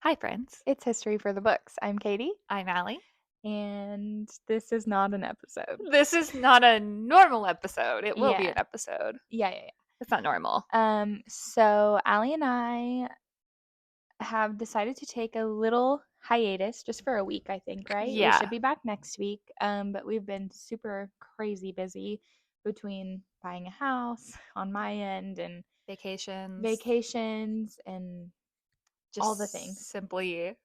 Hi, friends. It's History for the Books. I'm Katie, I'm Allie. and this is not an episode. This is not a normal episode. It will be Yeah, an episode. yeah. It's not normal. So Allie and I have decided to take a little hiatus just for a week, I think, right? We should Yeah. be back next week. But we've been super crazy busy between buying a house on my end and Vacations. vacations and all the Just things. simply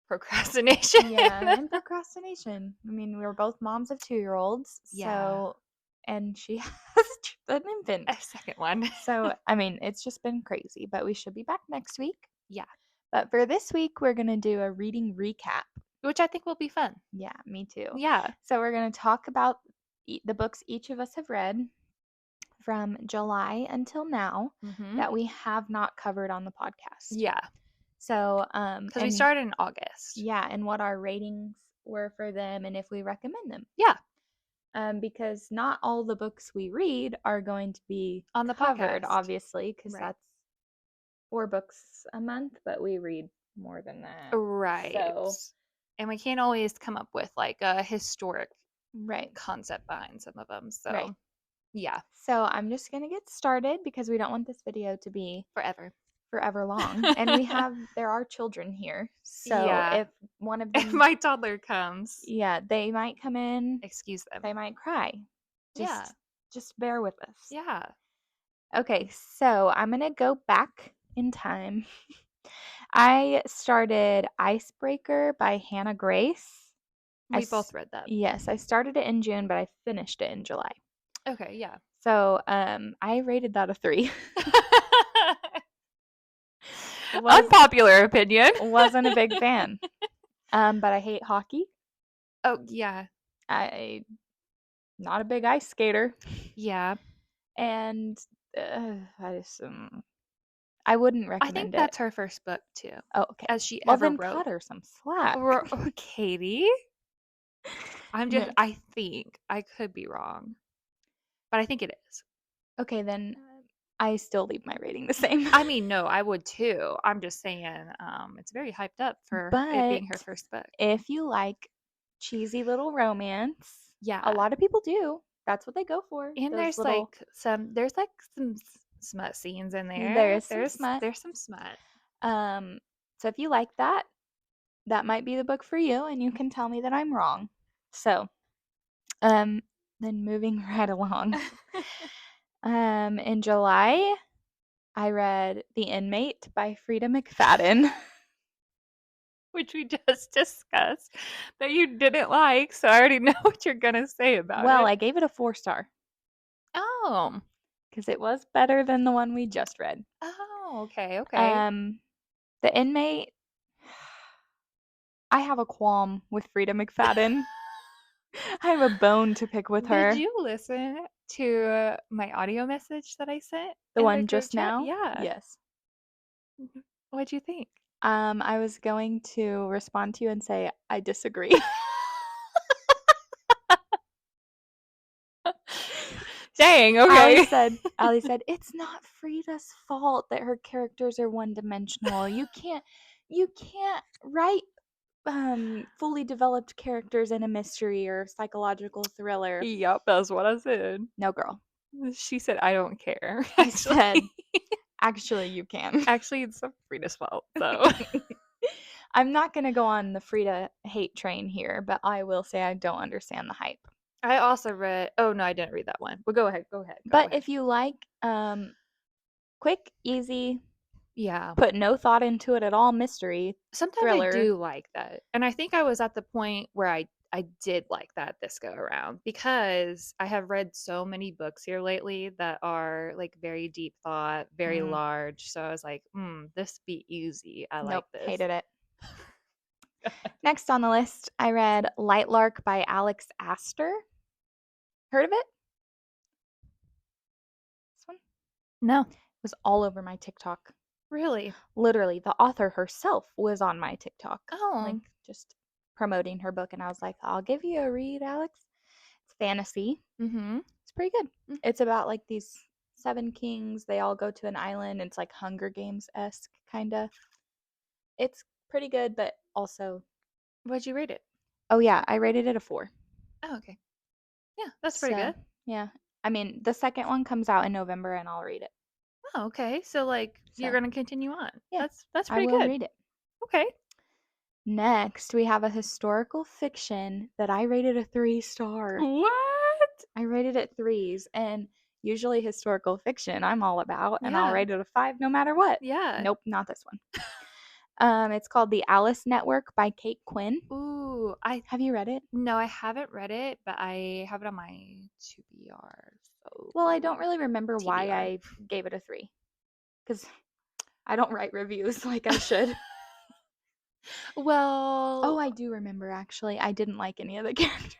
procrastination. Yeah, and procrastination. I mean, we were both moms of 2-year-olds, Yeah. and she has an A infant. second one. So, I mean, it's just been crazy, but we should be back next week. Yeah. But for this week, we're going to do a reading recap. Which I think will be fun. Yeah, me too. Yeah. So, we're going to talk about the books each of us have read from July until now Mm-hmm. that we have not covered on the podcast. Yeah. So, Because we started in August. yeah, and what our ratings were for them and if we recommend them. Yeah. Because not all the books we read are going to be On the covered, podcast. obviously, because Right. that's 4 books a month, but we read more than that. Right. So, And we can't always come up with like a historic right, concept behind some of them. So, right. yeah. So I'm just going to get started because we don't want this video to be Forever long. And there are children here. So Yeah. if one of If them, my toddler comes, yeah, they might come in, excuse them. they might cry. Yeah. Just bear with us. Yeah. Okay, so I'm going to go back in time. I started Icebreaker by Hannah Grace. We both read that. Yes, I started it in June, but I finished it in July. Okay, yeah. So, I rated that a 3. Unpopular opinion. Wasn't a big fan. But I hate hockey. Oh, yeah. I not a big ice skater. Yeah. And I wouldn't I think recommend it. that's her first book too. Oh, okay. As she Well, ever then wrote. cut her some slack. Katie. No. I think I could be wrong. But I think it is. Okay, then I still leave my rating the same. I mean, no, I would too. I'm just saying, it's very hyped up for it being her But first book. if you like cheesy little romance, Yeah. a lot of people do. That's what they go for. And Those there's little, some smut scenes in there. There's some smut. There's some smut. So if you like that, that might be the book for you, and you can tell me that I'm wrong. So, then moving right along. In July, I read The Inmate by Frida McFadden. Which we just discussed that you didn't like, so I already know what you're gonna say about Well, it. I gave it a 4-star Oh. because it was better than the one we just read. Oh, okay. The Inmate, I have a qualm with Frida McFadden. I have a bone to pick with her. Did you listen to my audio message that I sent? The in one group just chat? now? Yeah. Yes. What'd you think? I was going to respond to you and say, I disagree. Dang, okay. Allie said, it's not Frida's fault that her characters are one-dimensional. You can't write fully developed characters in a mystery or psychological thriller. Yep, that's what I said. No, girl. She said, I don't care. I said, actually, you can. Actually, it's Frida's fault, so. I'm not going to go on the Frida hate train here, but I will say I don't understand the hype. I also read. Oh no, I didn't read that one. But go ahead. But if you like quick, easy, yeah, put no thought into it at all mystery sometimes thriller. I do like that, and I think I was at the point where I did like that this go around because I have read so many books here lately that are like very deep thought, very large. So I was like, this be easy. I like this. Hated it. Next on the list, I read Lightlark by Alex Astor. Heard of it? This one? No. It was all over my TikTok. Really? Literally, the author herself was on my TikTok. Oh. Like, just promoting her book, and I was like, I'll give you a read, Alex. It's fantasy. Mm-hmm. It's pretty good. It's about like these 7 kings. They all go to an island. It's like Hunger Games-esque, kind of. It's pretty good, but also What'd you rate it? oh, yeah, I rated it a 4. Oh, okay. Yeah, that's pretty So, good. yeah. I mean, the second one comes out in November, and I'll read it. Oh, okay. So, like, you're So, gonna continue on. yeah, That's I pretty will good. read it. Okay. Next, we have a historical fiction that I rated a 3 star. What? I rated it 3s, and usually historical fiction I'm all about, and I'll Yeah. rate it a 5 no matter what. Yeah. Nope, not this one. It's called The Alice Network by Kate Quinn. Ooh, I Have you read it? no, I haven't read it, but I have it on my TBR. So Well, I don't really remember why TBR. I gave it a 3 because I don't write reviews like I should. Oh, Well, I do remember actually. I didn't like any of the characters.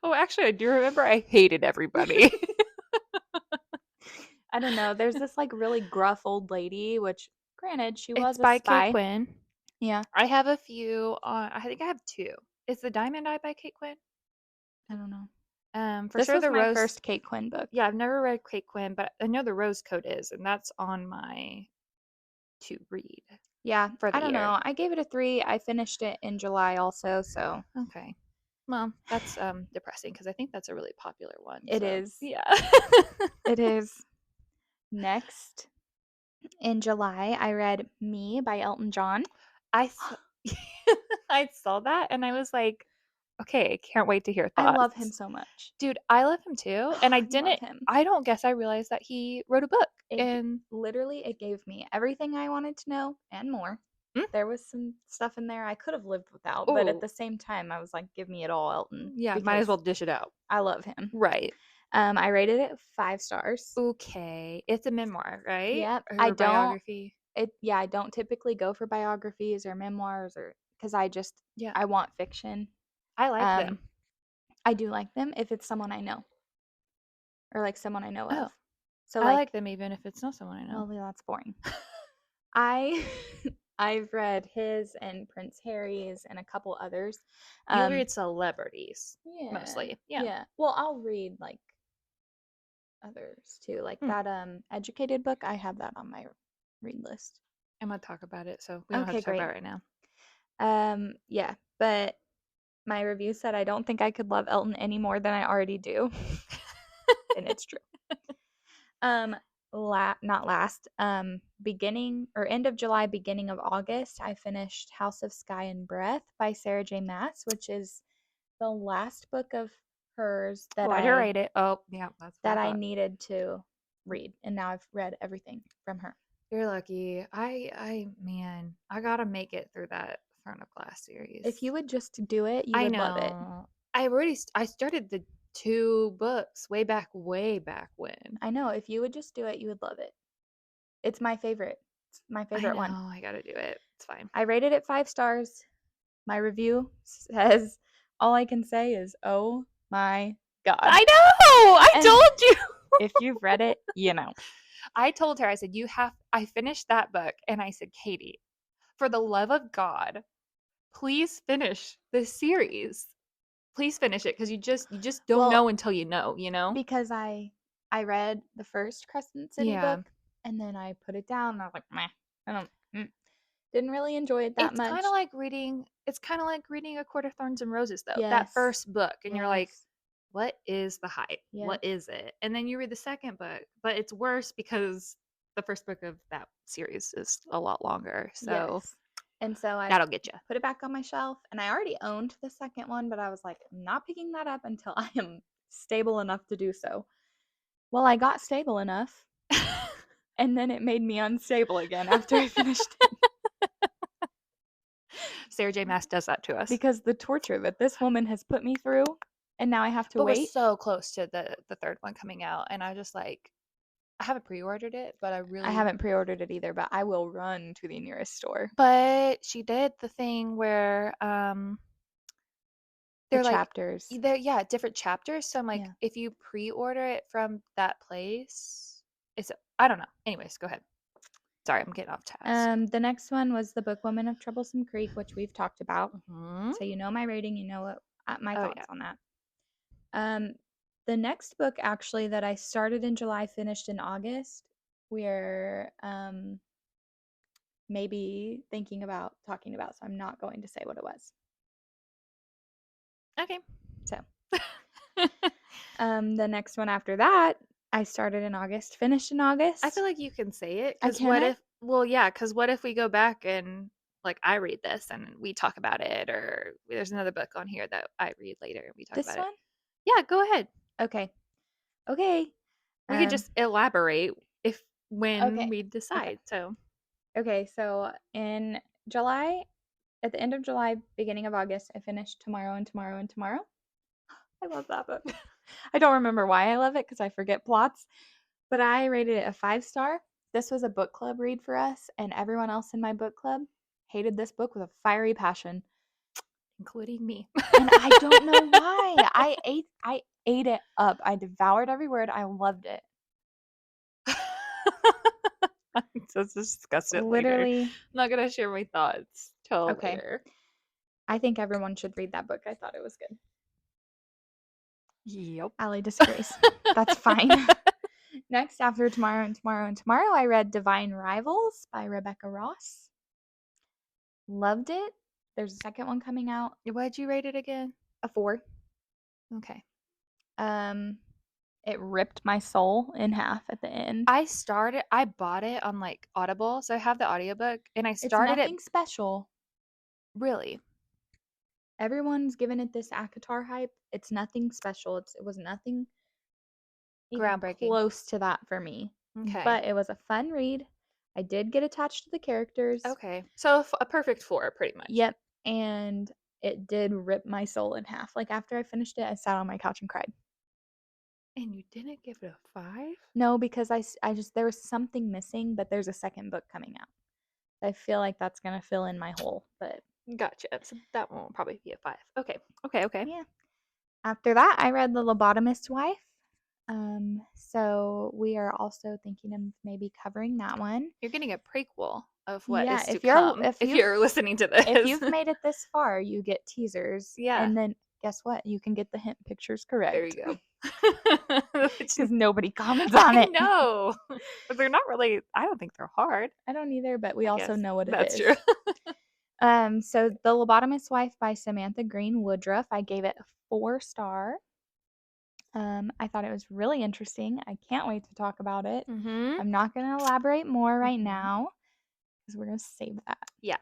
oh, actually, I do remember I hated everybody. I don't know. There's this like really gruff old lady, which granted, she It's was a by Kate spy. Quinn. Yeah, I have a few on. I think I have two. Is the Diamond Eye by Kate Quinn? I don't know. For This sure was the my Rose. first Kate Quinn book. Yeah, I've never read Kate Quinn, but I know the Rose Code is, and that's on my to read Yeah, for I the don't year. know. I gave it a 3. I finished it in July also, so Okay. Well, that's depressing because I think that's a really popular one. it So is. yeah. It is. Next, in July, I read Me by Elton John. I s- I saw that and I was like, okay, can't wait to hear I love him thoughts. so much. Dude, I love him too. And I love him. I don't guess I realized that he wrote a book. And Literally it gave me everything I wanted to know and more. mm, There was some stuff in there I could have lived without, but at oh, the same time I was like, give me it all, Elton, yeah, might as because well dish it out. I love him. Right. I rated it 5 stars. Okay. It's a memoir, right? Yep. Or biography. I don't typically go for biographies or memoirs or because Yeah. I want fiction. I like them. Um, I do like them if it's someone I know or like someone I know Oh, of. So I like like, them even if it's not someone I know. well, yeah, that's boring. I I've read his and Prince Harry's and a couple others. You Um, read celebrities yeah, mostly. Yeah. yeah. Well, I'll read like others too, like Hmm. that educated book. I have that on my read list. I'm gonna talk about it, so we don't have Okay, to talk great. about it right now. Yeah, but my review said I don't think I could love Elton any more than I already do, and it's true. Um, not last. Beginning or end of July, beginning of August, I finished House of Sky and Breath by Sarah J. Maas, which is the last book of hers Why'd you rate it? Oh, yeah, that's what I that I thought. needed to read, and now I've read everything from her. You're lucky. Man, I gotta make it through that Throne of Glass If you series. would just do it, you I would love it. know. I started the two books way back when. I know. If you would just do it, you would love it. It's my favorite. It's my I favorite one. know. I gotta do it. It's fine. I rated it 5 stars. My review says all I can say is, "Oh my god." I know. I And told you. if you've read it, you know. I told her. I said I finished that book, and I said, Katie, for the love of God, please finish this series. Please finish it because you just don't Well, know until you know, you know? because I read the first Crescent City Yeah. book and then I put it down and I was like, "Meh." I don't didn't really enjoy it that much. It's kind of like reading A Court of Thorns and Roses though. That Yes. first book and you're like, Yes. what is the hype? What Yep. is it? And then you read the second book, but it's worse because the first book of that series is a lot longer. So Yes. And so I that'll get you. put it back on my shelf and I already owned the second one, but I was like, I'm not picking that up until I am stable enough to do so. Well, I got stable enough and then it made me unstable again after I finished it Sarah J. Maas does that to us. because the torture that this woman has put me through and now I have to But we're wait. so close to the third one coming out and I just like I haven't pre-ordered it, but I haven't pre-ordered it either, but I will run to the nearest store. but she did the thing where The they're like chapters. they're yeah, different chapters. So I'm like, Yeah. if you pre-order it from that place, it's I don't know. Anyways, go ahead. Sorry, I'm getting off task. The next one was The Bookwoman of Troublesome Creek, which we've talked about. Hmm. So you know my rating, you know what my Oh thoughts yeah. on that. Um, the next book actually that I started in July, finished in August, we're maybe thinking about talking about, so I'm not going to say what it was. Okay. So, the next one after that, I started in August, finished in I feel August. like you can say it I because can what I? if, well, yeah, because what if we go back and like I read this and we talk about it, or there's another book on here that I read later and we talk This about it. one? Yeah, go ahead. Okay. Okay. We could Um just elaborate if when okay. we Okay. decide. So, Okay, so in July, at the end of July, beginning of August, I finished Tomorrow and Tomorrow and Tomorrow. I love that book. I don't remember why I love it because I forget plots, but I rated it a 5 star. This was a book club read for us, and everyone else in my book club hated this book with a fiery passion. including me. And I don't know why. I ate it up. I devoured every word. I loved it. I'm so disgusted later. I'm Literally. not gonna share my thoughts till Okay. later. I think everyone should read that book. I thought it was good. Yep. Allie disagrees. That's fine. Next, after Tomorrow and Tomorrow and Tomorrow, I read Divine Rivals by Rebecca Ross. Loved it. There's a second one coming out, What'd you rate it again? a 4. Okay. Um, it ripped my soul in half at the end. I bought it on like Audible, so I have the audiobook and I It's started it nothing special. really Everyone's given it this ACOTAR hype. It's nothing special. It was nothing even groundbreaking. close to that for me. Okay. But it was a fun read. I did get attached to the characters. Okay. So a perfect 4 pretty much. Yep. And it did rip my soul in half. Like after I finished it, I sat on my couch and cried. And you didn't give it a 5? No, because I just, there was something missing, but there's a second book coming out. I feel like that's going to fill in my hole. But Gotcha. So that one will probably be a 5. Okay. Okay. Okay. yeah. After that, I read The Lobotomist's Wife. So we are also thinking of maybe covering that one. You're getting a prequel of what Yeah, is to come if you're listening to if this. you've made it this far, you get teasers, Yeah. and then guess what? You can get the hint pictures There you correct go. Which because nobody comments on I it. know. But they're not really, I don't think they're hard. I don't either, but we I also guess know what it that's is. true. So The Lobotomist's Wife by Samantha Green Woodruff, I gave it a 4 star. I thought it was really interesting. I can't wait to talk about it. Mhm. I'm not going to elaborate more right Mhm. now because we're going to save that. Yeah.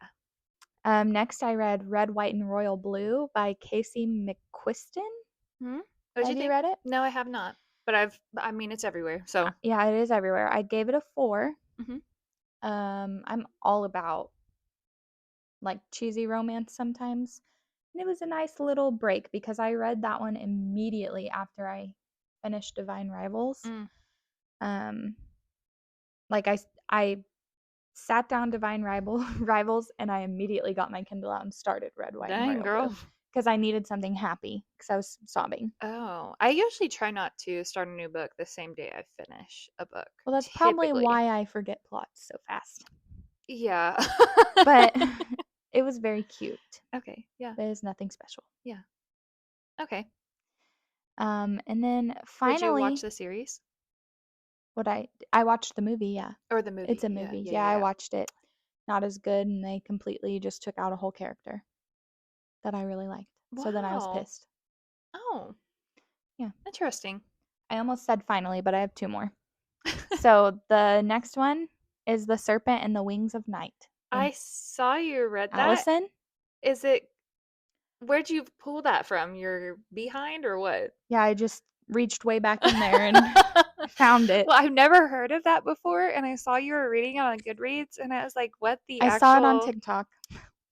Next, I read Red, White, and Royal Blue by Casey McQuiston. Mhm. What'd you Have you think? read it? No, I have not. But I mean, it's everywhere. So, Yeah, it is everywhere. I gave it a 4. mhm. I'm all about like cheesy romance sometimes. And it was a nice little break because I read that one immediately after I finished Divine Rivals. Mm. Um, like I sat down Rivals and I immediately got my Kindle out and started Red, White, and Dang, Royal Blue girl. because I needed something happy because I was sobbing. Oh, I usually try not to start a new book the same day I finish a book. Well, that's probably Typically. why I forget plots so fast. Yeah. But it was very cute. Okay. Yeah. But it's nothing special. Yeah. Okay. And then Did you watch finally, the series what I watched the movie, yeah. or the It's movie? a Yeah. movie. Yeah. Yeah, Yeah. I Yeah. watched it. Not as good, and they completely just took out a whole character that I really liked. So then I was Wow. pissed. Oh, Yeah. interesting. I almost said finally, but I have 2 more. So the next one is The Serpent and the Wings of Night. And I saw you read that. Allison, Is it, where'd you pull that from? Your behind or what? yeah, I just reached way back in there and found it. Well, I've never heard of that before, and I saw you were reading it on Goodreads, and I was like, what the I saw it on actual. TikTok.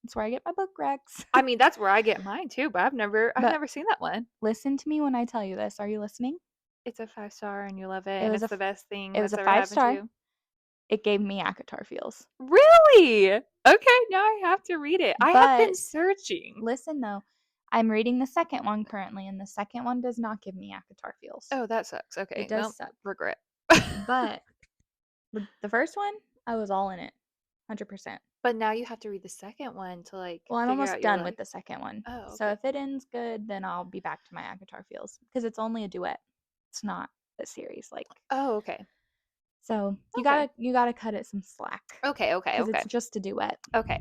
That's where I get my book recs. I mean, that's where I get mine too, but I've But never seen that one. listen to me when I tell you this. Are you listening? It's a 5 star and you love it, It and was it's the best thing it was that's a ever five happened to star. you. It gave me ACOTAR feels. Really? Okay, now I have to read it. I have been But searching. listen though, I'm reading the second one currently, and the second one does not give me ACOTAR feels. Oh, that sucks. It Okay, does well, suck. regret. But the first one, I was all in it, 100%. But now you have to read the second one to like Well, I'm figure almost out your done with like. the second one. Oh, So okay. if it ends good, then I'll be back to my ACOTAR feels because it's only a duet. It's not a series like. Oh, okay. So Okay. you gotta cut it some slack Okay, okay, because okay. it's just a duet. Okay.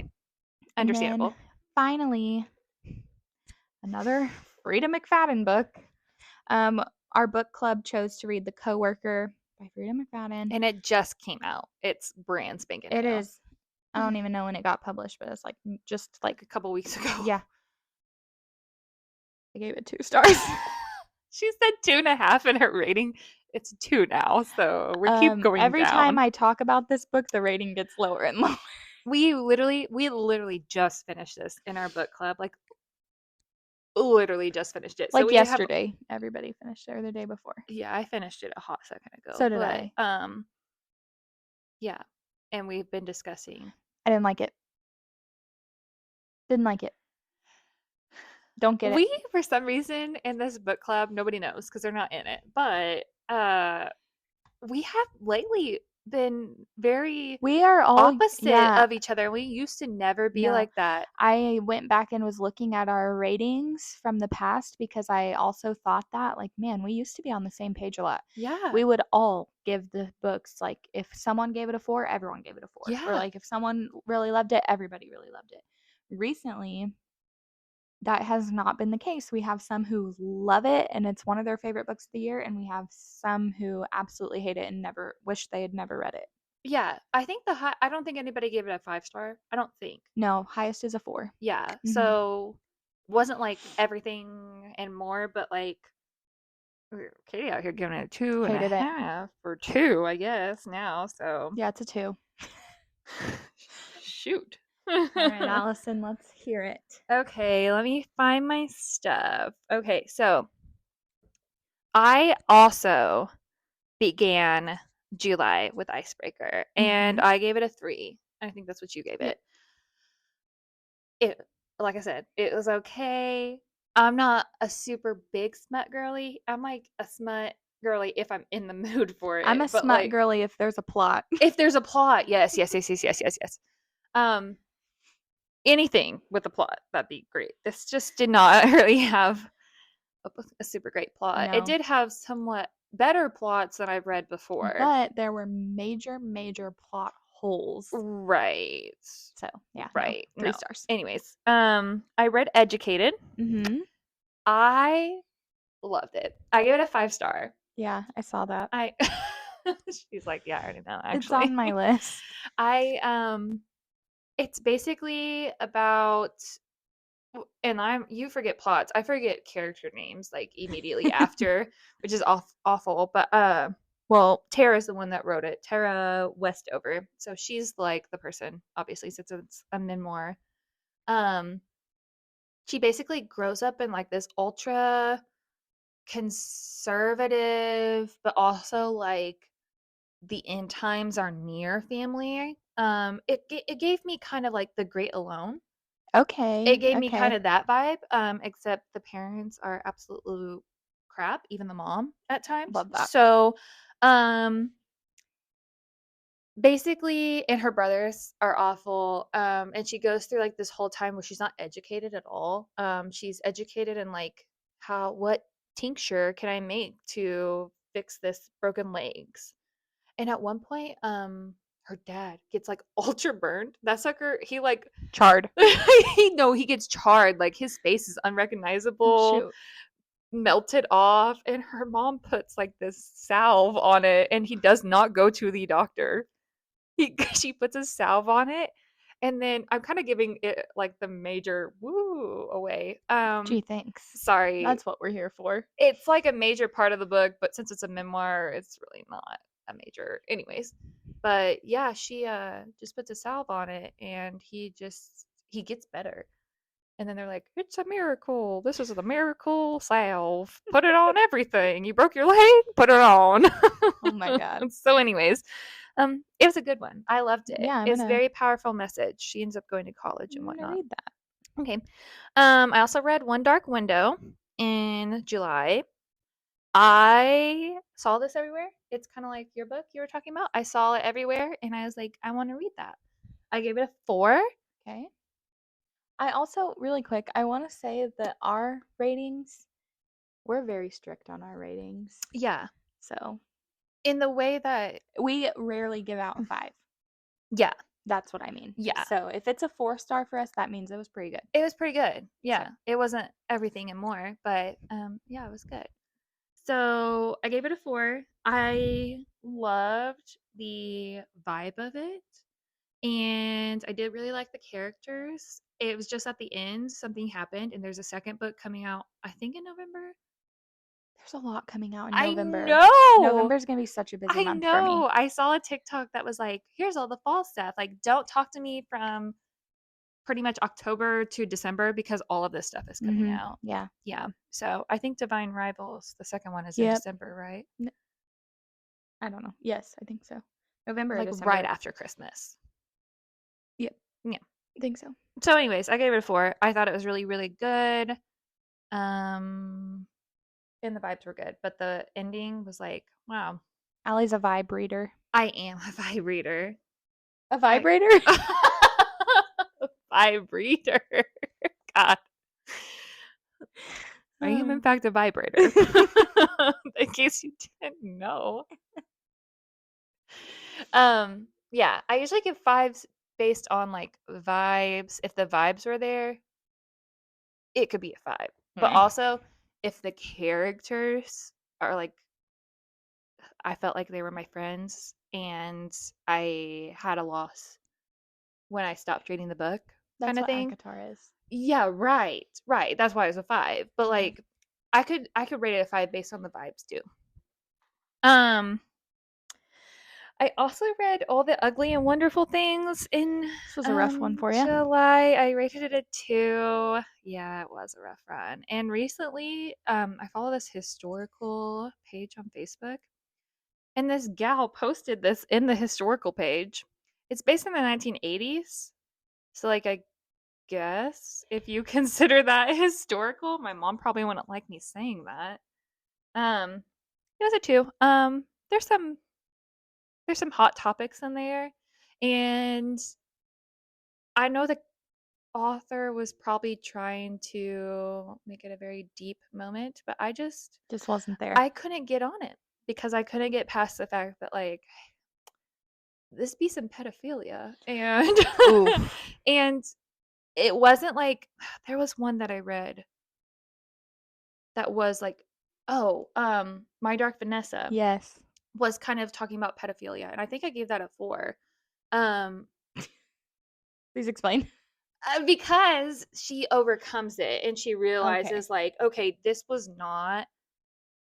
And then Understandable. finally, another Frida McFadden book. Um, our book club chose to read The Coworker by Frida McFadden. And it just came out. It's brand spanking It new. is. I don't even know when it got published, but it's like just like Like a couple weeks ago. yeah, I gave it 2 stars. She said 2.5 in her rating. It's 2 now, so we keep going Every time down. I talk about this book, the rating gets lower and lower. We literally just finished this in our book club. Like literally just finished it. So Like we have yesterday, everybody finished it, or the day before. yeah, I finished it a hot second ago. So did But I. yeah. And we've been discussing. I didn't like it. Didn't like it. Don't get it. We for some reason in this book club, nobody knows because they're not in it. But we have lately been very We are all opposite yeah, of each other. We used to never be no. like that. I went back and was looking at our ratings from the past because I also thought that, like, man, we used to be on the same page a lot. Yeah. We would all give the books, like, if someone gave it a 4, everyone gave it a 4. Or, Yeah. like, if someone really loved it, everybody really loved it. Recently, that has not been the case. We have some who love it and it's one of their favorite books of the year, and we have some who absolutely hate it and never wish they had never read it. Yeah. I don't think anybody gave it a 5 star. I don't think. No, highest is a 4. Yeah. Mhm. So wasn't like everything and more, but like Katie out here giving it a two and a Hated it. half or two, I guess now. So Yeah, it's a 2. shoot. All right, Allison, let's hear it. Okay, let me find my stuff. Okay, so I also began July with Icebreaker and Mhm. I gave it a 3. I think that's what you gave Yep. it. It like I said, it was okay. I'm not a super big smut girly. I'm like a smut girly if I'm in the mood for I'm it. a But smut like girly if there's a plot. if there's a plot, yes, yes, yes, yes, yes, yes, yes. Um, anything with a plot, that'd be great. This just did not really have a super great plot. It No. did have somewhat better plots than I've read before. But there were major, major plot holes. Right. So, yeah, no. Right. 3 No. stars. Anyways, I read Educated. Mhm. I loved it. I gave it a 5 star. Yeah, I saw that. I she's like, yeah, I already know It's actually. on my list. I it's basically about and I'm you forget plots. I forget character names like immediately after, which is awful. But well, Tara's the one that wrote it. Tara Westover. So she's like the person, obviously, since it's a memoir. Um, she basically grows up in like this ultra conservative, but also like the end times are near family. It gave me kind of like the Great Alone. It Okay, gave me kind okay. of that vibe, except the parents are absolute crap, even the mom at times. Love that. So, um, basically, and her brothers are awful. And she goes through like this whole time where she's not educated at all. She's educated in like what tincture can I make to fix this broken legs? And at one point, her dad gets like ultra burned. That sucker, he like Charred. he gets charred. Like his face is Oh, unrecognizable, shoot. melted off, and her mom puts like this salve on it, and he does not go to the doctor. He she puts a salve on it, and then I'm kind of giving it like the major woo away. Gee, thanks. Sorry, That's what we're here for. it's like a major part of the book, but since it's a memoir, it's really not a major. Anyways, but yeah, she just puts a salve on it, and he gets better. And then they're like, "It's a miracle. This is the miracle salve. Put it on everything. You broke your leg, put it on." Oh my god. So, anyways, it was a good one. I loved it. Yeah, It's a very powerful message. She ends up going to college and I'm gonna whatnot. read that. Okay. I also read One Dark Window in July. I saw this everywhere. It's kind of like your book you were talking about. I saw it everywhere, and I was like, I want to read that. I gave it a 4. Okay. I also, really quick, I want to say that our ratings, we're very strict on our ratings. Yeah. So in the way that We rarely give out a 5. yeah, That's what I mean. yeah. So, if it's a 4-star for us, that means it was pretty good. It was pretty good. So, Yeah. It wasn't everything and more, but, yeah, it was good. So, I gave it a 4. I loved the vibe of it, and I did really like the characters. It was just at the end, something happened, and there's a second book coming out, I think in November? there's a lot coming out in I November. know! November's gonna be such a busy I month for me. know. I saw a TikTok that was like, "Here's all the fall stuff." Like, don't talk to me from pretty much October to December because all of this stuff is coming Mhm. out. Yeah. Yeah. So, I think Divine Rivals, the second one is in Yep. December, right? N I don't know. Yes, I think so. November or Like, right December. after Christmas. Yep, Yeah. I think so. So, anyways, I gave it a 4. I thought it was really, really good. Um, and the vibes were good, but the ending was like, wow, Allie's a vibe reader. I am a vibe reader. A I vibrator? vibe reader. God. I am in Oh. fact a vibrator. In case you didn't know. Yeah, I usually give 5s based on like vibes. If the vibes were there, it could be a 5. But Mm. also, if the characters are like I felt like they were my friends and I had a loss when I stopped reading the book kind That's of what thing. ACOTAR is. Yeah, right. Right. That's why it was a 5. But Yeah. like I could rate it a 5 based on the vibes too. Um I also read All the Ugly and Wonderful Things in This was a rough one for you. July. I rated it a 2. Yeah, it was a rough run. And recently, I follow this historical page on Facebook, and this gal posted this in the historical page. It's based in the 1980s. So like I guess if you consider that historical, my mom probably wouldn't like me saying that. Um it was a 2. There's some hot topics in there, and I know the author was probably trying to make it a very deep moment, but Just wasn't there. I couldn't get on it because I couldn't get past the fact that like this be some pedophilia and Oof. and it wasn't like there was one that I read that was like, oh, My Dark Vanessa Yes. was kind of talking about pedophilia, and I think I gave that a 4. Um, Please explain. because she overcomes it and she Okay. realizes like, okay, this was not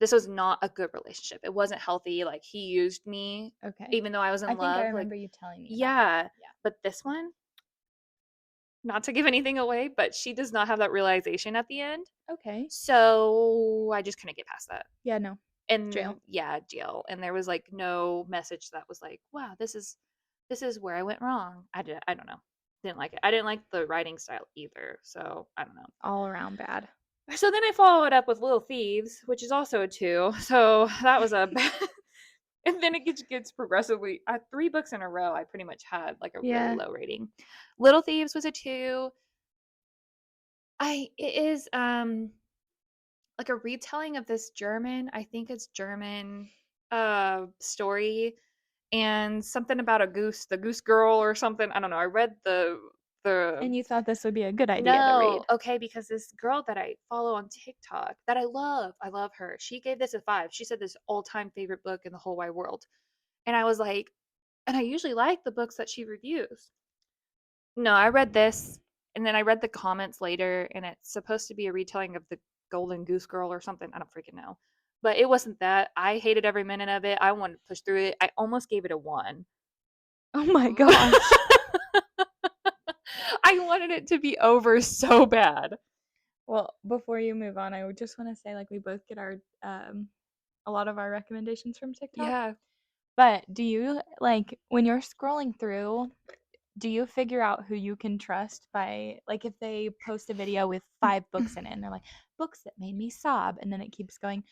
a good relationship. It wasn't healthy. Like he used me Okay. even though I was I in think I love. Like, remember you telling me about that. yeah. Yeah. But this one, not to give anything away, but she does not have that realization at the end. Okay. So I just couldn't get past that. Yeah, no. Jail. And yeah, jail. And there was like no message that was like, wow, this is where I went wrong. I don't know. Didn't like it. I didn't like the writing style either. So I don't know. All around bad. So then I followed up with Little Thieves, which is also a 2. So that was a bad. And then it gets progressively 3 books in a row I pretty much had like a really Yeah. low rating. Little Thieves was a 2. It is like a retelling of this German, I think it's German story, and something about a goose, the goose girl or something. I don't know. I read the And you thought this would be a good idea to no, read. okay, because this girl that I follow on TikTok that I love her. She gave this a 5. She said this all-time favorite book in the whole wide world. And I was like, and I usually like the books that she reviews. No, I read this and then I read the comments later and it's supposed to be a retelling of the Golden Goose Girl or something. I don't freaking know. But it wasn't that. I hated every minute of it. I wanted to push through it. I almost gave it a 1. Oh my gosh. I wanted it to be over so bad. Well, before you move on, I would just want to say like we both get our a lot of our recommendations from TikTok. Yeah. But do you like when you're scrolling through, do you figure out who you can trust by like if they post a video with 5 books in it and they're like books that made me sob and then it keeps going.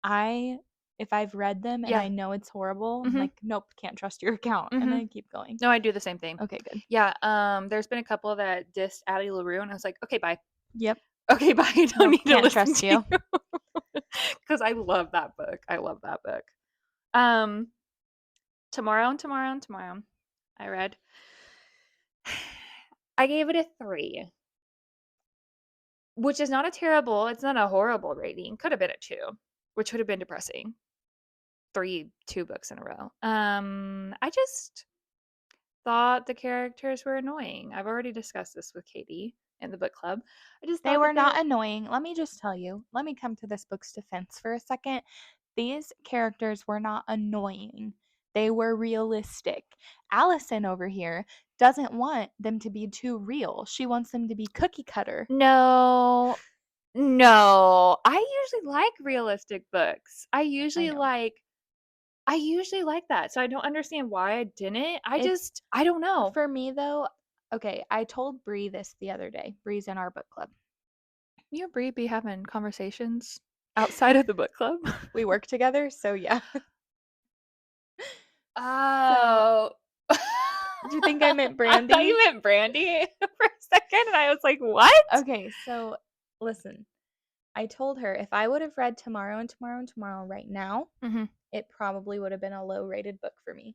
I if I've read them and I Yeah. know it's horrible, I'm Mhm. like, nope, can't trust your account. And Mhm. I keep going. No, I do the same thing. Okay, good. Yeah, there's been a couple that dissed Addie LaRue, and I was like, "Okay, bye. Yep. Okay, bye. I don't Nope, need to can't listen trust to you." you. Because I love that book. I love that book. Um, tomorrow and tomorrow and tomorrow, I read. I gave it a 3, which is not a terrible, it's not a horrible rating. Could have been a 2, which would have been depressing. 2 books in a row. I just thought the characters were annoying. I've already discussed this with Katie in the book club. I just They thought were that not they annoying. Let me just tell you. Let me come to this book's defense for a second. These characters were not annoying. They were realistic. Allison over here doesn't want them to be too real. She wants them to be cookie cutter. No, no. I usually like realistic books. I know. I usually like that. So I don't understand why I didn't. It's I don't know. for me though. Okay, I told Bree this the other day. Bree's in our book club. You and Bree be having conversations outside of the book club. We work together, so yeah. So, Oh. do you think I meant I thought you Brandy? meant Brandy for a second, and I was like, what? Okay, so listen. I told her if I would have read Tomorrow and Tomorrow and Tomorrow right now, Hmm. it probably would have been a low rated book for me.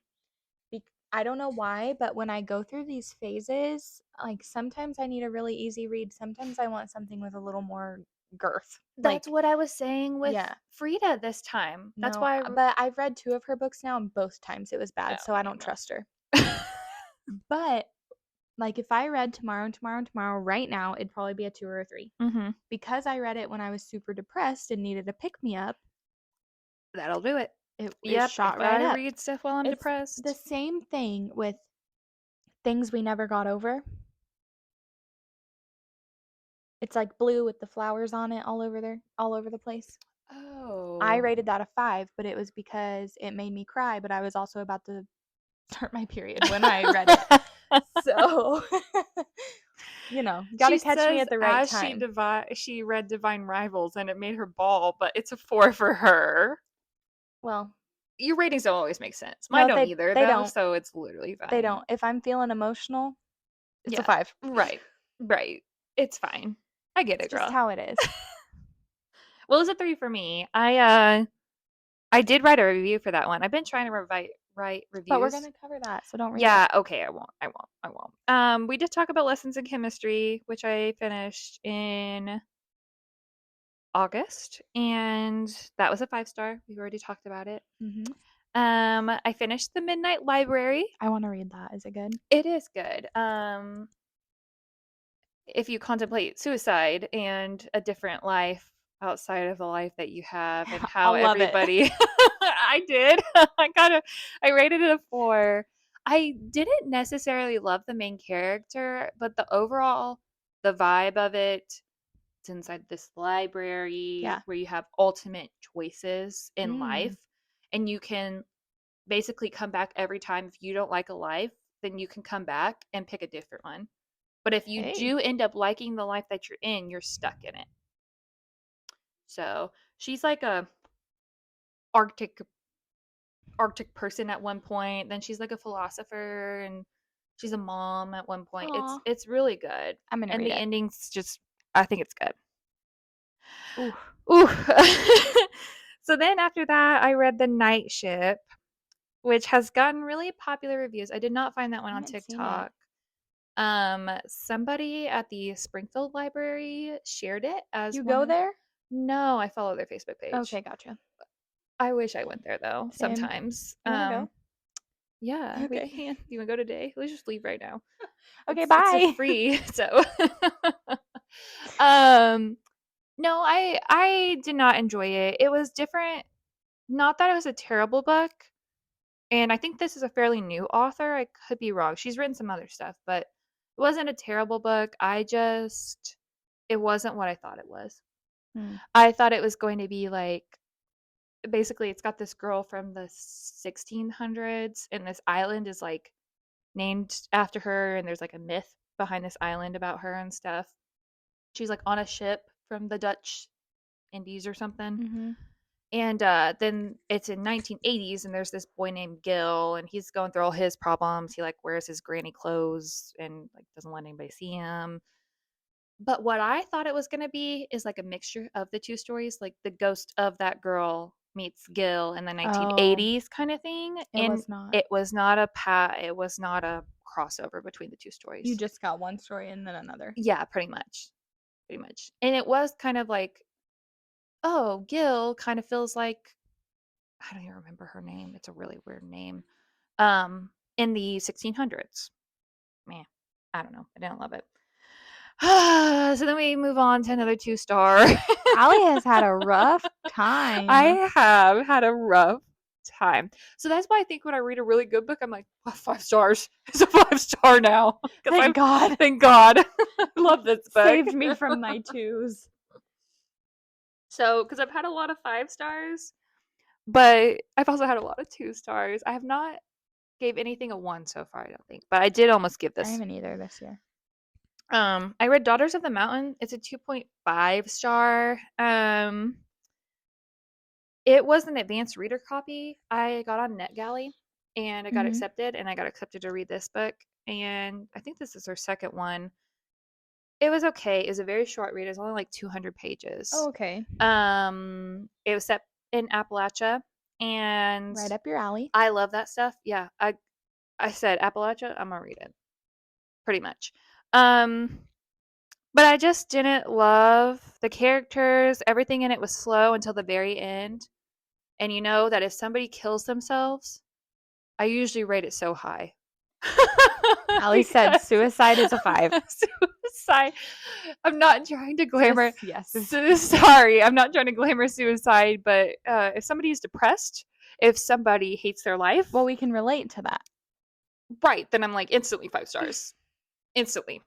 I don't know why, but when I go through these phases, like sometimes I need a really easy read, sometimes I want something with a little more girth. That's Like, what I was saying with yeah, Frida this time. That's no, why but I've read two of her books now, and both times it was bad, so I okay, don't well. trust her. But like if I read Tomorrow and Tomorrow and Tomorrow right now, it'd probably be a 2 or a 3. Mhm. Because I read it when I was super depressed and needed a pick me up, That'll do it. it Yep, shot if right I up. read stuff while I'm It's the depressed. same thing with Things We Never Got Over. It's like blue with the flowers on it all over there, all over the place. I Oh. rated that a 5, but it was because it made me cry, but I was also about to start my period when I read it. So, gotta She catch me says at the right as time. she read Divine Rivals and it made her bawl, but it's a 4 for her. Well, Your ratings don't always make sense. Mine no, don't they either they though, don't. so it's literally They fine. don't. If I'm feeling emotional, it's a Yeah. 5. Right. Right. It's fine. I get It's it, just girl. how it is. Well, it's a 3 for me. I did write a review for that one. I've been trying to write But we're reviews. gonna cover that, so don't read it. Yeah, okay, I won't. I won't. I won't. We did talk about lessons in chemistry, which I finished in August, and that was a 5 star. We've already talked about it. Mhm. I finished The Midnight Library. I wanna read that. Is it good? It is good. If you contemplate suicide and a different life outside of the life that you have and how I'll love it. everybody I did. I rated it a 4. I didn't necessarily love the main character, but the vibe of it, it's inside this library Yeah. where you have ultimate choices in Mm. life and you can basically come back every time. If you don't like a life, then you can come back and pick a different one. But if you Hey. do end up liking the life that you're in, you're stuck in it. So she's like a Arctic Arctic person at one point. Then she's like a philosopher and she's a mom at one point. Aw. It's really good. I'm gonna And read the it. ending's just I think it's good. Ooh, Ooh. So then after that I read The Night Ship, which has gotten really popular reviews. I did not find that one I on haven't seen it. TikTok. Somebody at the Springfield Library shared it as You one go of there? No, I follow their Facebook page. Okay, gotcha. I wish I went there though Same. sometimes. You wanna go? Yeah, we Okay. can. You wanna go today? Let's just leave right now. Okay, It's a bye. free, so um no, I did not enjoy it. It was different. Not that it was a terrible book, and I think this is a fairly new author. I could be wrong. She's written some other stuff, but it wasn't a terrible book. It wasn't what I thought it was. Hmm. I thought it was going to be like basically it's got this girl from the 1600s and this island is like named after her and there's like a myth behind this island about her and stuff. She's like on a ship from the Dutch Indies or something. Mhm. And then it's in 1980s and there's this boy named Gil and he's going through all his problems. He like wears his granny clothes and like doesn't let anybody see him. But what I thought it was going to be is like a mixture of the two stories, like the ghost of that girl meets Gil in the Oh, 1980s kind of thing, it and was not. it was not a crossover between the two You stories. just got one story and then another. Yeah, pretty much, and it was kind of like, oh, Gil kind of feels like, I don't even remember her name. It's a really weird name. Um, in the 1600s. Man, I don't know. I didn't love it. So then we move on to another 2-star. Allie has had a rough time. I have had a rough time. So that's why I think when I read a really good book, I'm like, oh, 5 stars. It's a 5-star now. Because Thank God. thank God. I love this book. Saved me from my 2s. So, because I've had a lot of 5 stars, but I've also had a lot of 2 stars. I have not gave anything a 1 so far, I don't think, but I did almost give I this. haven't either this year. I read Daughters of the Mountain. It's a 2.5 star. It was an advanced reader copy I got on NetGalley, and I got Mhm. accepted, and I got accepted to read this book, and I think this is her second one. It was okay. It was a very short read. It was only like 200 Oh, pages. okay. It was set in Appalachia, and Right up your alley. I love that stuff. Yeah, I said Appalachia, I'm gonna read it. Pretty much. Um, but I just didn't love the characters. Everything in it was slow until the very end. And you know that if somebody kills themselves, I usually rate it so high. Allie said Because suicide is a 5. suicide. I'm not trying to glamour. Yes. Sorry, I'm not trying to glamour suicide, but if somebody is depressed, if somebody hates their life, Well, we can relate to that. right, then I'm like instantly 5 stars. Instantly.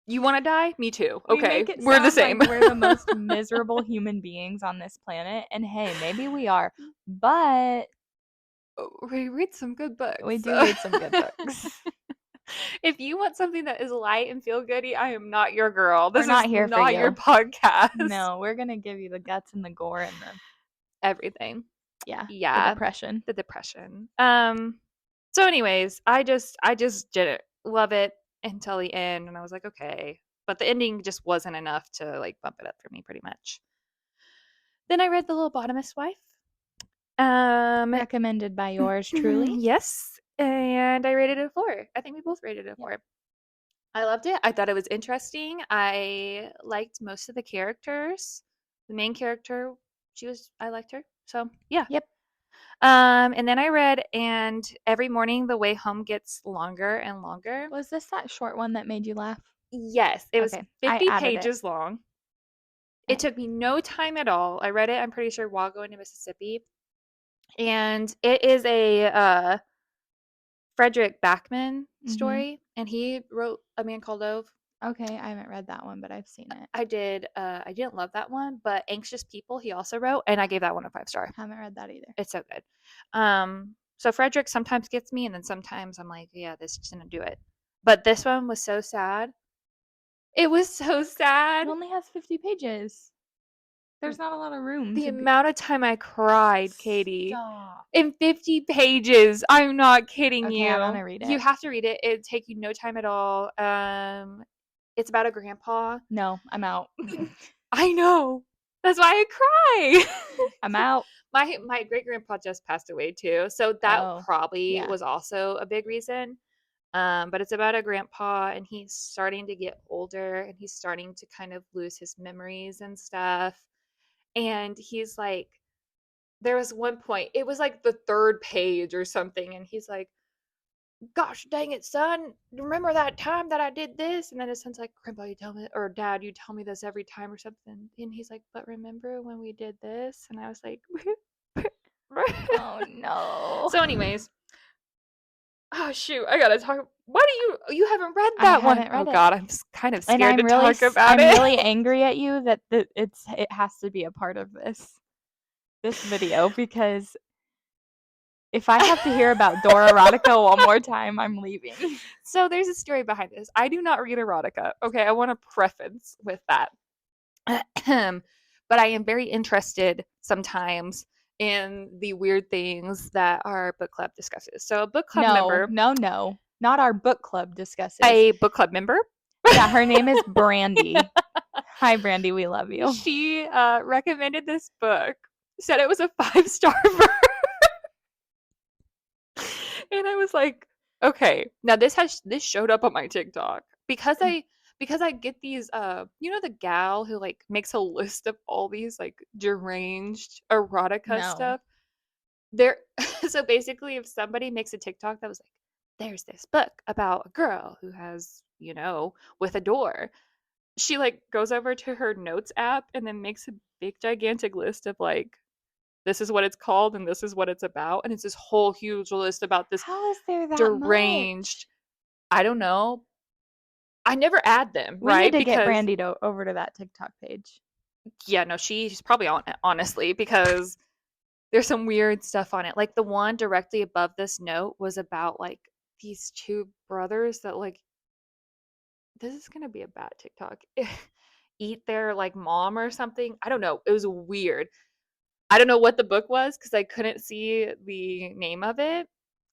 You want to die? Me too. We Okay, make it we're the sound like same. we're the most miserable human beings on this planet, and hey, maybe we are, but We read some good we books. do read some good books. If you want something that is light and feel goody, I am not your girl. We're This is not here for not your you. podcast. No, we're gonna give you the guts and the gore and the Everything. the Yeah, depression. the depression. So anyways, I just didn't love it until the end, and I was like, okay. But the ending just wasn't enough to like bump it up for me pretty much. Then I read The Lobotomist Wife. Um Recommended by yours truly. yes, and I rated it a 4. I think we both rated it a Yep. 4. I loved it. I thought it was interesting. I liked most of the characters. The main character, I liked her. So, yeah. Yep. And then I read And Every Morning the Way Home Gets Longer and Longer. Was this that short one that made you laugh? Yes, it was Okay, I 50 added it. pages long. It I, took me no time at all. I read it, I'm pretty sure, while going to Mississippi. And it is a Frederick Backman mhm. story, and he wrote A Man Called Ove. Okay, I haven't read that one, but I've seen it. I didn't love that one, but Anxious People he also wrote, and I gave that one a 5 star. Haven't read that either. It's so good. So Frederick sometimes gets me, and then sometimes I'm like, yeah, this just didn't do it. But this one was so sad. It was so It sad. only has 50 pages. There's not a lot of room The to be. amount of time I cried, Katie. Stop. In 50 pages. I'm not kidding Okay, I want you. to read You it. have to read it. It'd take you no time at all. It's about a grandpa. No, I'm out. I know. That's why I cry. I'm out. My great grandpa just passed away too, so that Oh, probably yeah. was also a big reason. But it's about a grandpa, and he's starting to get older, and he's starting to kind of lose his memories and stuff. And he's like, there was one point, it was like the third page or something, and he's like, gosh dang it, son, remember that time that I did this? And then his son's like, Grandpa, you tell me, or Dad, you tell me this every time or something. And he's like, but remember when we did this? And I was like, Oh no. so anyways, oh shoot, I gotta talk. Why do you haven't read I that one? haven't Oh read it. God, I'm kind of And scared to talk about I'm it. really angry at you that it has to be a part of this video because if I have to hear about Dora Erotica one more time, I'm leaving. So there's a story behind this. I do not read erotica. Okay, I want to preface with that. But I am very interested sometimes in the weird things that our book club discusses. So a book club No, member, no, no. Not our book club discusses. a book club member, Yeah, her name is Brandy. Hi, Brandy. We love you. she recommended this book, said it was a 5-star and I was like, okay, now this showed up on my TikTok because I get these the gal who like makes a list of all these like deranged erotica No. stuff. There so basically if somebody makes a TikTok that was like, there's this book about a girl who has, with a door. She like goes over to her notes app and then makes a big gigantic list of like this is what it's called and this is what it's about and it's this whole huge list about this How is there that deranged. much? I don't know. I never add them, We need right? to get Because Brandy over to that TikTok page. yeah, no, she's probably on it, honestly, because there's some weird stuff on it. Like the one directly above this note was about like these two brothers that like this is gonna be a bad TikTok. Eat their like mom or something. I don't know. It was weird. I don't know what the book was because I couldn't see the name of it.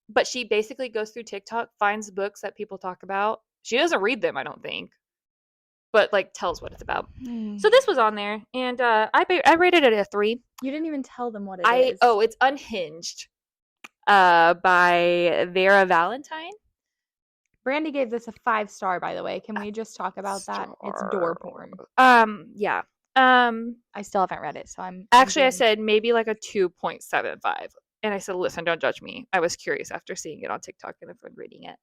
But she basically goes through TikTok, finds books that people talk about. She doesn't read them, I don't think, but like tells what it's about. Hmm. So this was on there, and I rated it a 3. You didn't even tell them what it I is. oh, it's Unhinged, by Vera Valentine. Brandy gave this a 5-star, by the way. Can A we just talk about that? It's door star. porn. Yeah. Um, I still haven't read it, so I'm Actually, I being said maybe like a 2.75, and I said, listen, don't judge me. I was curious after seeing it on TikTok and then reading it.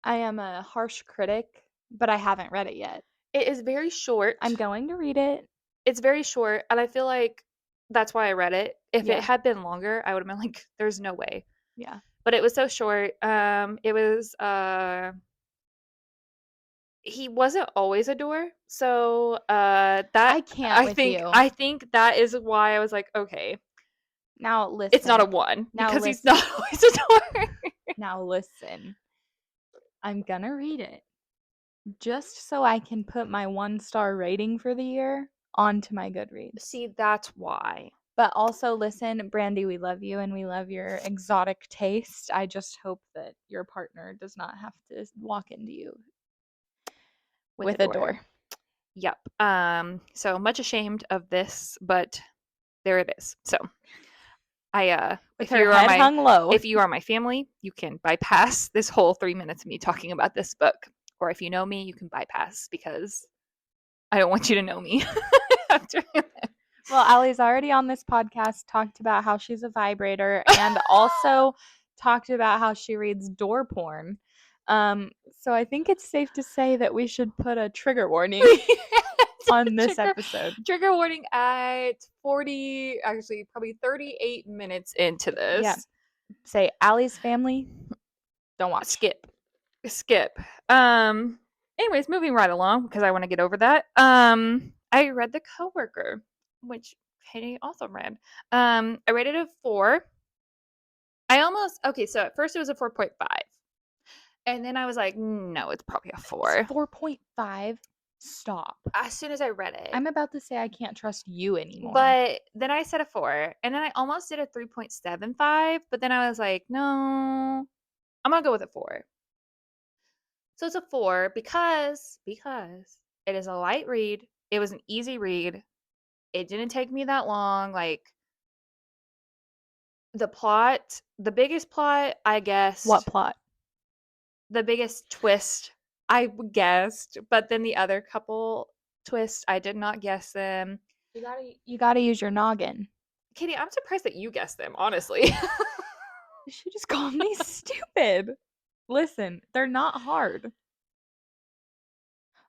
I am a harsh critic, but I haven't read it yet. It is very I'm short. going to read it. It's very short, and I feel like that's why I read it. If it Yeah. had been longer, I would have been like, "There's no way." Yeah. But it was so short. It was he wasn't always a door, so that I can't with you. I think that is why I was like, okay, Now it's not a listen. one Now because he's not listen. always a door. Now listen. I'm gonna read it just so I can put my 1-star rating for the year onto my Goodreads. See, that's why. But also listen, Brandy, we love you and we love your exotic taste. I just hope that your partner does not have to walk into you With a with a door. door. Yep. So much ashamed of this, but there it is. So I With her head hung low. if you are my family, you can bypass this whole 3 minutes of me talking about this book. Or if you know me, you can bypass because I don't want you to know me after. Well, Allie's already on this podcast talked about how she's a vibrator and also talked about how she reads door porn. So I think it's safe to say that we should put a trigger warning on this trigger, episode. trigger warning at 40, actually probably 38 minutes into Yeah. this. Say Allie's family, don't watch. Skip. Skip. Anyways, moving right along because I want to get over that. I read The Coworker, which Katie also read. I rated it a 4. I almost okay, so at first it was a 4.5. And then I was like, no, it's probably a It's 4. 4.5. Stop. As soon as I read it. I'm about to say I can't trust you anymore. But then I said a 4. And then I almost did a 3.75. But then I was like, no, I'm going to go with a 4. So it's a 4 because it is a light read. It was an easy read. It didn't take me that long. Like the biggest plot I What guessed, plot? the biggest twist I guessed, but then the other couple twists I did not guess them. You gotta use your noggin. Katie, I'm surprised that you guessed them, honestly. She just called me stupid. Listen, they're not hard.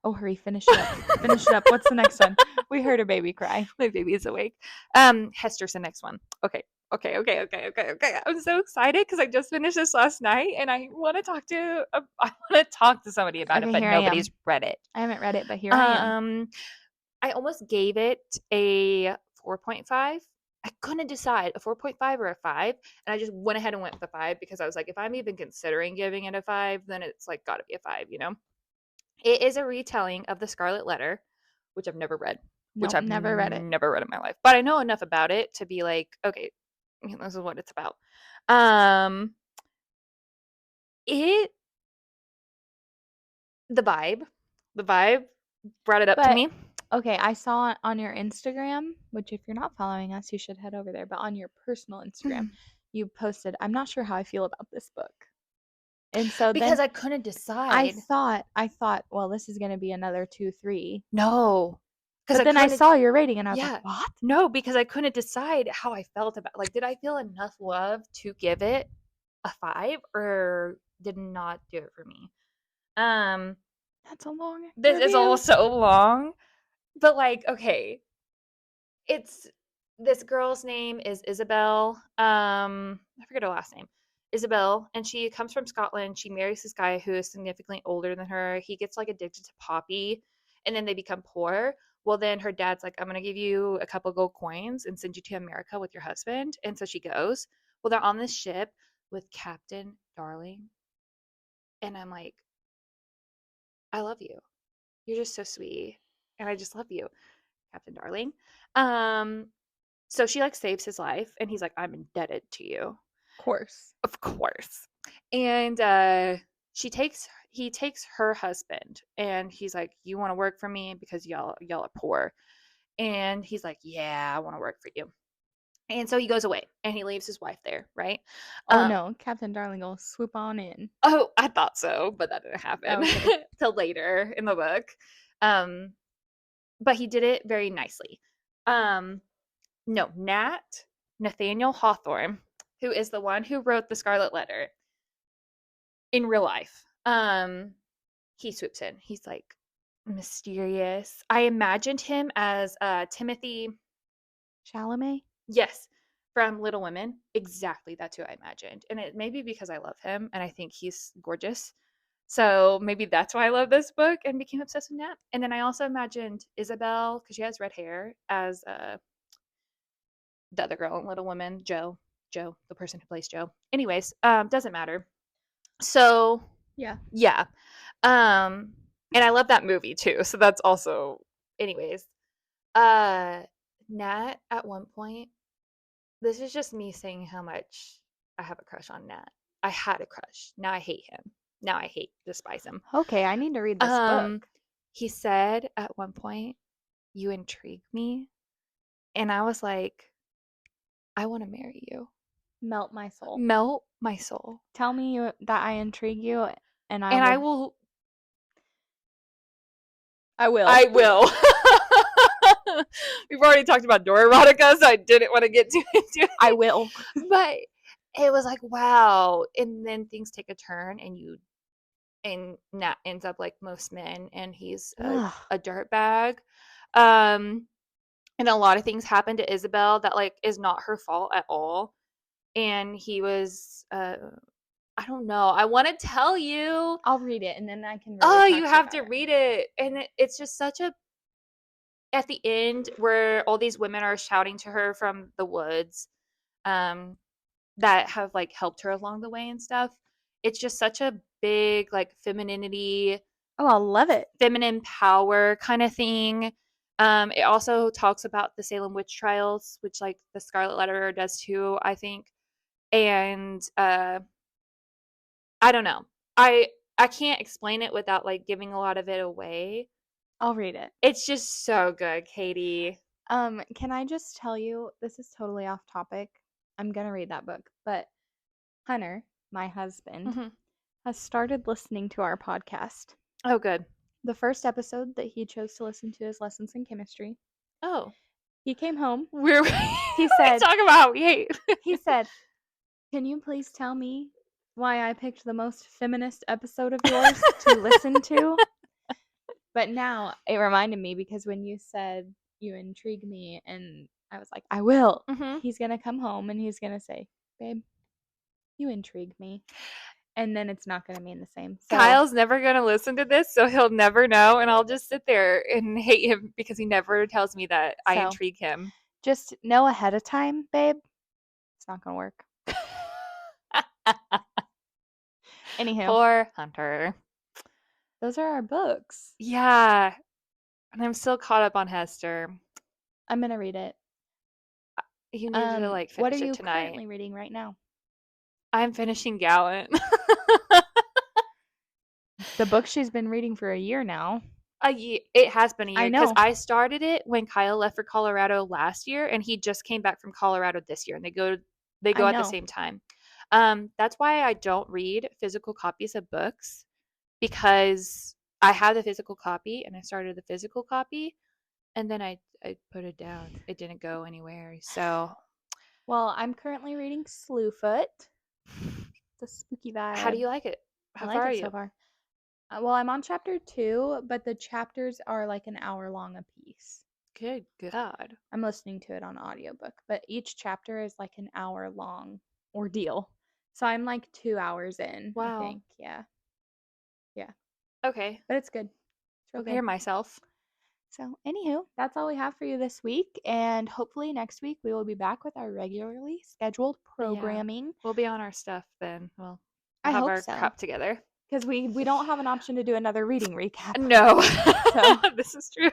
Oh, hurry, finish it up. Finish it up. What's the next one? We heard a baby cry. My baby is awake. Hester's the next one. Okay. I'm so excited because I just finished this last night, and I want to talk to somebody about it, Okay, but here I nobody's am. read it. I haven't read it, but here I am. I almost gave it a 4.5. I couldn't decide a 4.5 or a 5, and I just went ahead and went with a 5 because I was like, if I'm even considering giving it a 5, then it's like got to be a 5. It is a retelling of The Scarlet Letter, which I've never read, which Nope, I've never read it. never read in my life. But I know enough about it to be like, okay, this is what it's about. Um, it the vibe brought it up to But me. Okay, I saw on your Instagram, which if you're not following us, you should head over there, but on your personal Instagram, you posted, "I'm not sure how I feel about this book." And so Because then I couldn't decide. I thought, well, this is gonna be another 2, 3. No, because But I then I couldn't. saw your rating and I was like, Yeah. "What?" No, because I couldn't decide how I felt about, like, did I feel enough love to give it a 5 or did not do it for me? Um, That's a long this is all review. so long, but, like, okay, it's this girl's name is Isabel. I forget her last name. Isabel, and she comes from Scotland. She marries this guy who is significantly older than her. He gets like addicted to poppy, and then they become poor. Well, then her dad's like, "I'm gonna give you a couple gold coins and send you to America with your husband." And so she goes. Well, they're on this ship with Captain Darling, and I'm like, "I love you. You're just so sweet, and I just love you, Captain Darling." Um, So she like saves his life and he's like, "I'm indebted to you." Of course. Of course. And he takes her husband and he's like, "You want to work for me because y'all are poor." And he's like, "Yeah, I want to work for you." And so he goes away and he leaves his wife there, right? Oh Um no, Captain Darling will swoop on in. oh, I thought so, but that didn't Oh, happen okay. till later in the book. Um but he did it very nicely. Um No, Nathaniel Hawthorne, who is the one who wrote the Scarlet Letter in real life. He swoops in. He's like mysterious. I imagined him as Timothy, Chalamet? yes, from Little Women. Exactly, that's who I imagined. And it may be because I love him and I think he's gorgeous. So maybe that's why I love this book and became obsessed with Nat. And then I also imagined Isabel, because she has red hair, as the other girl in Little Women, Joe, the person who plays Joe. Anyways, doesn't matter. So Yeah. yeah, and I love that movie too. So that's also, anyways. Uh, Nat at one point. This is just me saying how much I have a crush on Nat. I had a crush. Now I hate him. Now I hate, despise him. Okay, I need to read this Um, book. he said at one point, "You intrigue me," and I was like, "I want to marry you." Melt my soul. Melt my soul. Tell me that I intrigue you and And I will. I will. I will. We've already talked about Dora erotica, so I didn't want to get too into I it. will. But it was like, wow. And then things take a turn and Nat ends up like most men and he's Ugh. a dirt bag. Um and a lot of things happen to Isabel that like is not her fault at all. And he was I don't know. I want to tell you. I'll read it and then I can really Oh, you talk to you have about to it. read it. And it's just such a, at the end where all these women are shouting to her from the woods, um that have like helped her along the way and stuff. It's just such a big like femininity, Oh, I'll love it. feminine power kind of thing. It also talks about the Salem witch trials, which like the Scarlet Letter does too, I think. And I don't know. I can't explain it without like giving a lot of it away. I'll read it. It's just so good, Katie. Can I just tell you, this is totally off topic. I'm gonna read that book, but Hunter, my husband, Hmm. has started listening to our podcast. Oh, good. The first episode that he chose to listen to is Lessons in Chemistry. Oh, He came home. we're we He said, talk about how we hate. he said, "Can you please tell me why I picked the most feminist episode of yours to listen to?" But now it reminded me because when you said you intrigue me, and I was like, I will. Hmm. He's going to come home and he's going to say, babe, you intrigue me. And then it's not going to mean the same. So, Kyle's never gonna listen to this, so he'll never know, and I'll just sit there and hate him because he never tells me that I so intrigue him. just know ahead of time, babe, it's not going to work. Anywho, Poor Hunter. those are our books. Yeah, and I'm still caught up on Hester. I'm going to read it. You need to like What are finish it you tonight. currently reading right now? I'm finishing Gallant. The book she's been reading for a year now. It has been a I year because know. I started it when Kyle left for Colorado last year, and he just came back from Colorado this year, and they I go at the know. same time. That's why I don't read physical copies of books because I have the physical copy and I started the physical copy and then I put it down. It didn't go anywhere. So, Well, I'm currently reading Slewfoot. It's a spooky how do vibe. you like it? I How far like are it so you? far. Well, I'm on chapter 2, but the chapters are like an hour long a piece. Good God. I'm listening to it on audiobook, but each chapter is like an hour long ordeal. So I'm like 2 hours in, I Wow. think. Yeah. Yeah. Okay. But it's good. It's real Prepare good. myself. So, anywho, that's all we have for you this week. And hopefully, next week we will be back with our regularly scheduled Yeah. programming. We'll be on our stuff then. We'll I have hope our so, crap together. because we don't have an option to do another reading recap. No. So, This is true.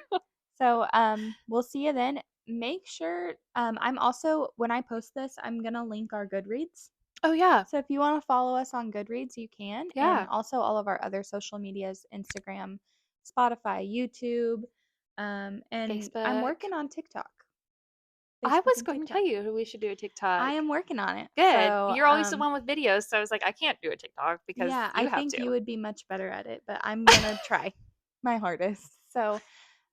we'll see you then. Make sure, I'm also, when I post this, I'm going to link our Goodreads. Oh yeah. So, if you want to follow us on Goodreads, you can. And Yeah. also all of our other social medias, Instagram, Spotify, YouTube. And I'm Facebook. working on TikTok. I Facebook was and going to TikTok. tell you we should do a I TikTok. am working on it. Good. So, You're always the one with videos, so I was like, I can't do a TikTok because yeah, I you have think you to. would be much better at it, but I'm gonna try my hardest. So,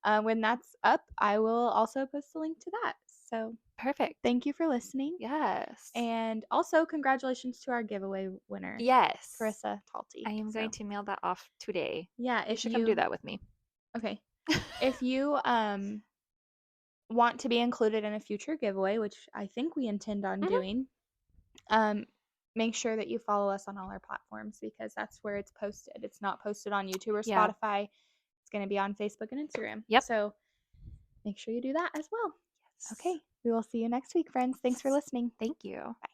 when that's up, I will also post a link to that. So, Perfect. thank you for listening. Yes. And also, congratulations to our giveaway winner, Yes. Carissa Talty. I am going So, to mail that off today. yeah, You if should come do you, that with me. okay, if you want to be included in a future giveaway, which I think we intend on Hmm. doing, make sure that you follow us on all our platforms because that's where it's posted. It's not posted on YouTube or Yeah. Spotify. It's going to be on Facebook and Instagram. Yep. So make sure you do that as well. Yes. Okay. We will see you next week, friends. Thanks for listening. Thank you. Bye.